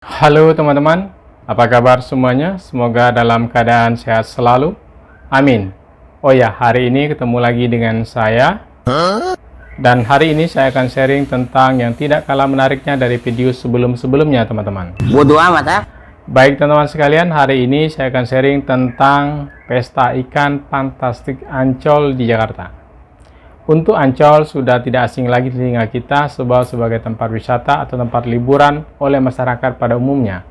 Halo teman-teman, apa kabar semuanya? Semoga dalam keadaan sehat selalu. Amin. Oh ya, hari ini ketemu lagi dengan saya. Dan hari ini saya akan sharing tentang yang tidak kalah menariknya dari video sebelum-sebelumnya, teman-teman. Bodoh amat ya. Baik teman-teman sekalian, hari ini saya akan sharing tentang pesta ikan fantastik Ancol di Jakarta. Untuk Ancol sudah tidak asing lagi di telinga kita sebagai tempat wisata atau tempat liburan oleh masyarakat pada umumnya.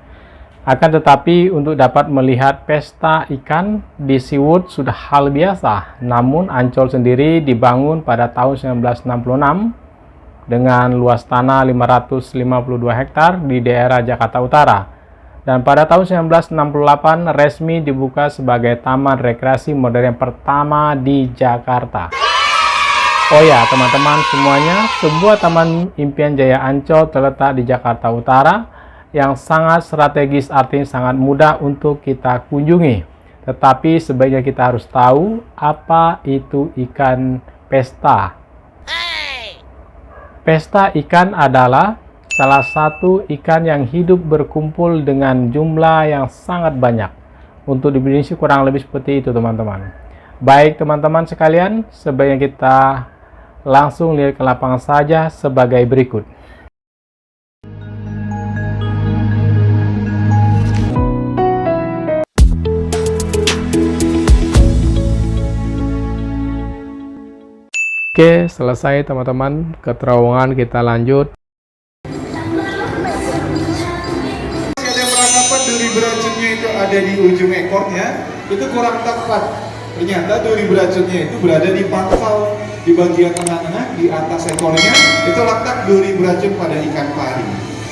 Akan tetapi untuk dapat melihat pesta ikan di SeaWorld sudah hal biasa. Namun Ancol sendiri dibangun pada tahun 1966 dengan luas tanah 552 hektar di daerah Jakarta Utara. Dan pada tahun 1968 resmi dibuka sebagai taman rekreasi modern pertama di Jakarta. Oh ya teman-teman semuanya, sebuah taman impian Jaya Ancol terletak di Jakarta Utara yang sangat strategis, artinya sangat mudah untuk kita kunjungi. Tetapi sebaiknya kita harus tahu apa itu ikan pesta. Pesta ikan adalah salah satu ikan yang hidup berkumpul dengan jumlah yang sangat banyak. Untuk definisi kurang lebih seperti itu teman-teman. Baik teman-teman sekalian, sebaiknya kita langsung lihat ke lapangan saja sebagai berikut. Oke, selesai teman-teman ke terowongan, kita lanjut. Ada yang beranggapan duri beracunnya itu ada di ujung ekornya, itu kurang tepat. Ternyata duri beracunnya itu berada di pangkal, di bagian tengah-tengah, di atas ekornya, itu letak duri beracun pada ikan pari.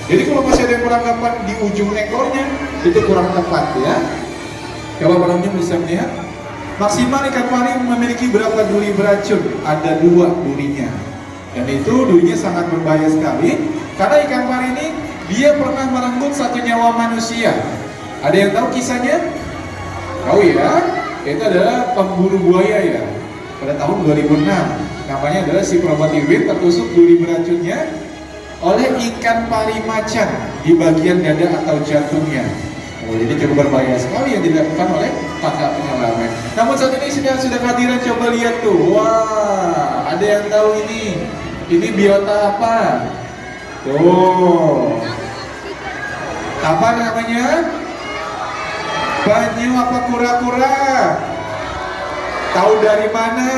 Jadi kalau masih ada yang beranggapan di ujung ekornya, itu kurang tepat ya. Kalau penonton bisa melihat, maksimal ikan pari memiliki berapa duri beracun? Ada 2 durinya. Dan itu durinya sangat berbahaya sekali, karena ikan pari ini dia pernah merenggut 1 nyawa manusia. Ada yang tahu kisahnya? Tahu ya? Itu adalah pemburu buaya ya. Pada tahun 2006, namanya adalah si Probatiwin tertusuk duri beracunnya oleh ikan pari macan di bagian dada atau jantungnya. Oh, jadi cukup berbahaya sekali yang dilakukan oleh para penyelamat. Namun saat ini sudah kehadiran, coba lihat tuh. Wah, ada yang tahu ini? Ini biota apa? Tuh. Apa namanya? Penyu apa kura-kura? Tahu dari mana?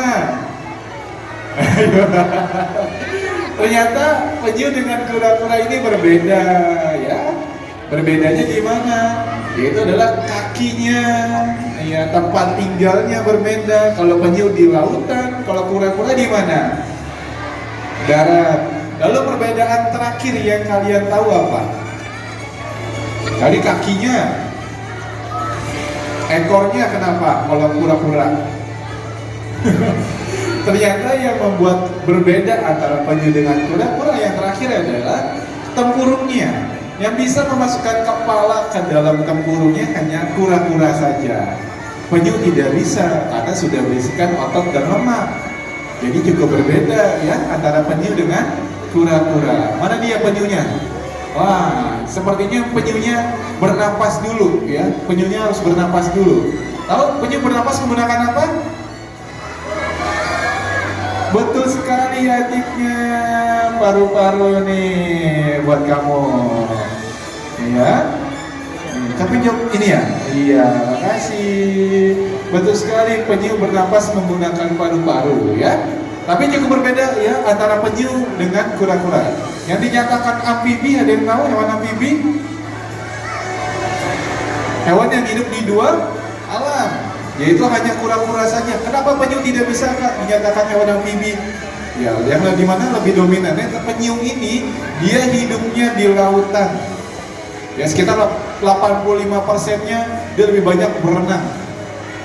Ternyata penyu dengan kura-kura ini berbeda ya. Berbedanya di mana? Yaitu adalah kakinya, ya, tempat tinggalnya berbeda. Kalau penyu di lautan, kalau kura-kura di mana? Darat. Lalu perbedaan terakhir yang kalian tahu apa? Dari kakinya, ekornya kenapa? Kalau kura-kura, ternyata yang membuat berbeda antara penyu dengan kura-kura yang terakhir adalah tempurungnya. Yang bisa memasukkan kepala ke dalam tempurungnya hanya kura-kura saja. Penyu tidak bisa karena sudah berisikan otot dan lemak. Jadi cukup berbeda ya antara penyu dengan kura-kura. Mana dia penyunya? Wah, sepertinya penyunya bernapas dulu ya. Penyunya harus bernapas dulu. Tahu penyu bernapas menggunakan apa? Betul sekali adiknya, paru-paru nih buat kamu. Ya. Tapi ini ya. Iya, makasih. Betul sekali, penyu bernapas menggunakan paru-paru ya. Tapi cukup berbeda ya antara penyu dengan kura-kura. Yang dinyatakan amfibi, ada yang tahu hewan amfibi? Hewan yang hidup di 2 alam, yaitu hanya kura-kura saja. Kenapa penyu tidak bisa dinyatakan hewan amfibi? Ya, yang di mana lebih dominannya penyu ini dia hidupnya di lautan. Ya, sekitar 85%-nya dia lebih banyak berenang.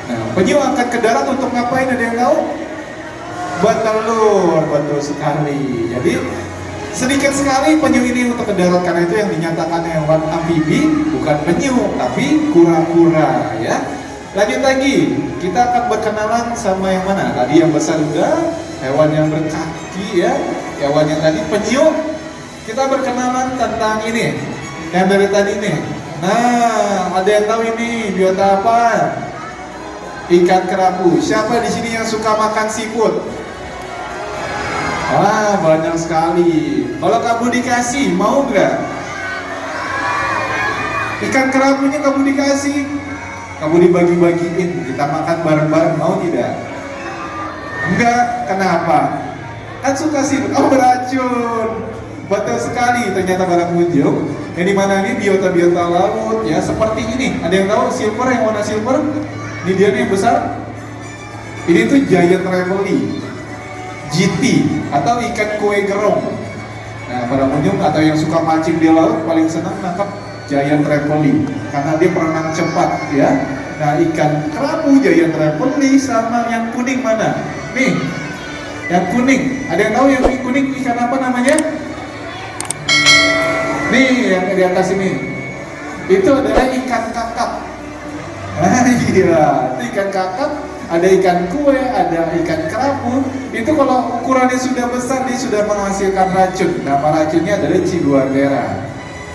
Nah, penyu angkat ke darat untuk ngapain? Ada yang tahu? Bertelur, betul sekali. Jadi sedikit sekali penyu ini untuk ke darat, karena itu yang dinyatakan hewan amfibi bukan penyu tapi kura-kura ya. Lanjut lagi, kita akan berkenalan sama yang mana? Tadi yang besar udah, hewan yang berkaki ya, hewan yang tadi penyu. Kita berkenalan tentang ini, Yang dari tadi nih. Nah, ada yang tahu ini biota apa? Ikan kerapu. Siapa di sini yang suka makan seafood? Wah, banyak sekali. Kalau kamu dikasih, mau nggak? Ikan kerapunya kamu dikasih, kamu dibagi-bagiin, kita makan bareng-bareng, mau tidak? Enggak, kenapa? Kan suka seafood, oh beracun. Betul sekali, ternyata para pengunjung. Yang dimana ini biota-biota laut, ya seperti ini. Ada yang tahu silver, yang warna silver? Ini dia nih yang besar. Ini tuh giant ravelli, GT, atau ikan kue gerong. Nah, para pengunjung atau yang suka mancing di laut paling senang nangkap giant ravelli karena dia berenang cepat, ya. Nah, ikan kerapu giant ravelli sama yang kuning mana? Nih, yang kuning. Ada yang tahu yang kuning ikan apa namanya? Nih, yang di atas ini. Itu adalah ikan kakap. Ah, iya, itu ikan kakap. Ada ikan kue, ada ikan kerapu. Itu kalau ukurannya sudah besar, dia sudah menghasilkan racun. Nama racunnya adalah Ciguatera.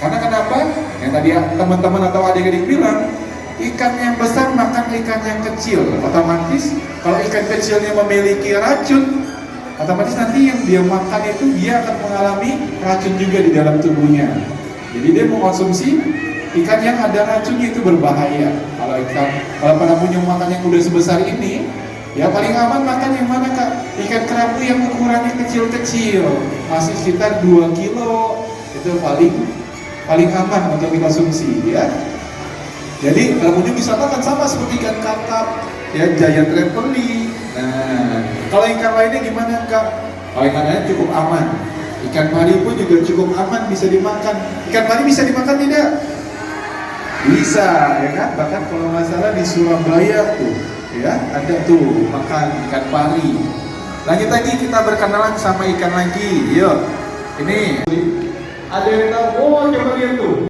Karena kenapa? Yang tadi teman-teman atau adik-adik bilang, ikan yang besar makan ikan yang kecil. Otomatis kalau ikan kecilnya memiliki racun, otomatis nanti yang dia makan itu dia akan mengalami racun juga di dalam tubuhnya. Jadi dia mengkonsumsi ikan yang ada racunnya, itu berbahaya. Kalau para pengunjung makan yang udah sebesar ini, ya paling aman makan yang mana kak? Ikan kerapu yang ukurannya kecil-kecil, masih sekitar 2 kilo, itu paling aman untuk dikonsumsi, ya. Jadi para pengunjung bisa makan sama seperti ikan kakap, ya, giant ravelli. Nah, kalau ikan lainnya gimana kak? Kalau ikan lainnya cukup aman. Ikan pari pun juga cukup aman, bisa dimakan. Ikan pari bisa dimakan tidak? Bisa, ya kan? Bahkan kalau nggak salah di Surabaya tuh, ya, ada tuh makan ikan pari. Lanjut lagi, kita berkenalan sama ikan lagi. Yuk, ini ada yang tahu? Oh, coba lihat tuh.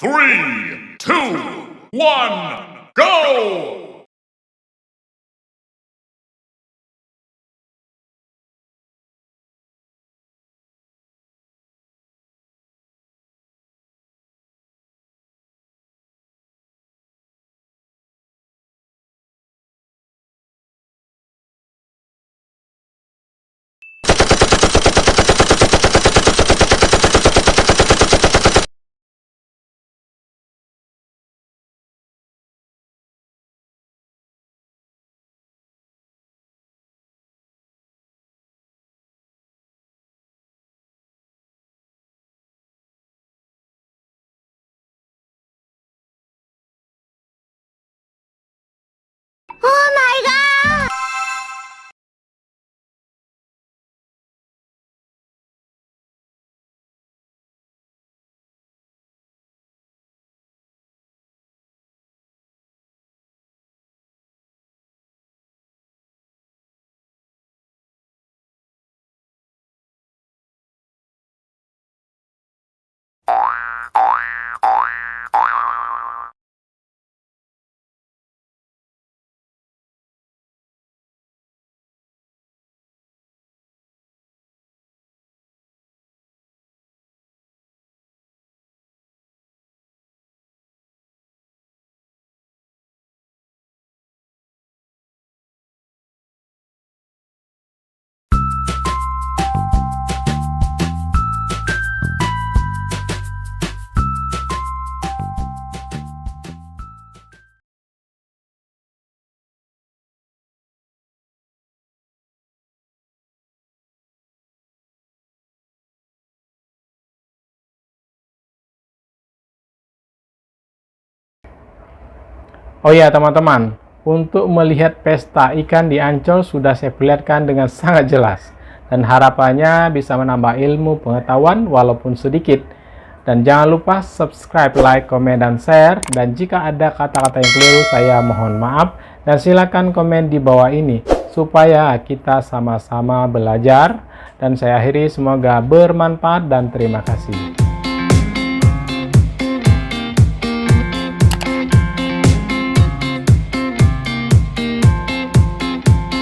Three, two, one, go! Oh ya teman-teman, untuk melihat pesta ikan di Ancol sudah saya perlihatkan dengan sangat jelas. Dan harapannya bisa menambah ilmu pengetahuan walaupun sedikit. Dan jangan lupa subscribe, like, komen, dan share. Dan jika ada kata-kata yang keliru, saya mohon maaf. Dan silakan komen di bawah ini, supaya kita sama-sama belajar. Dan saya akhiri, semoga bermanfaat dan terima kasih.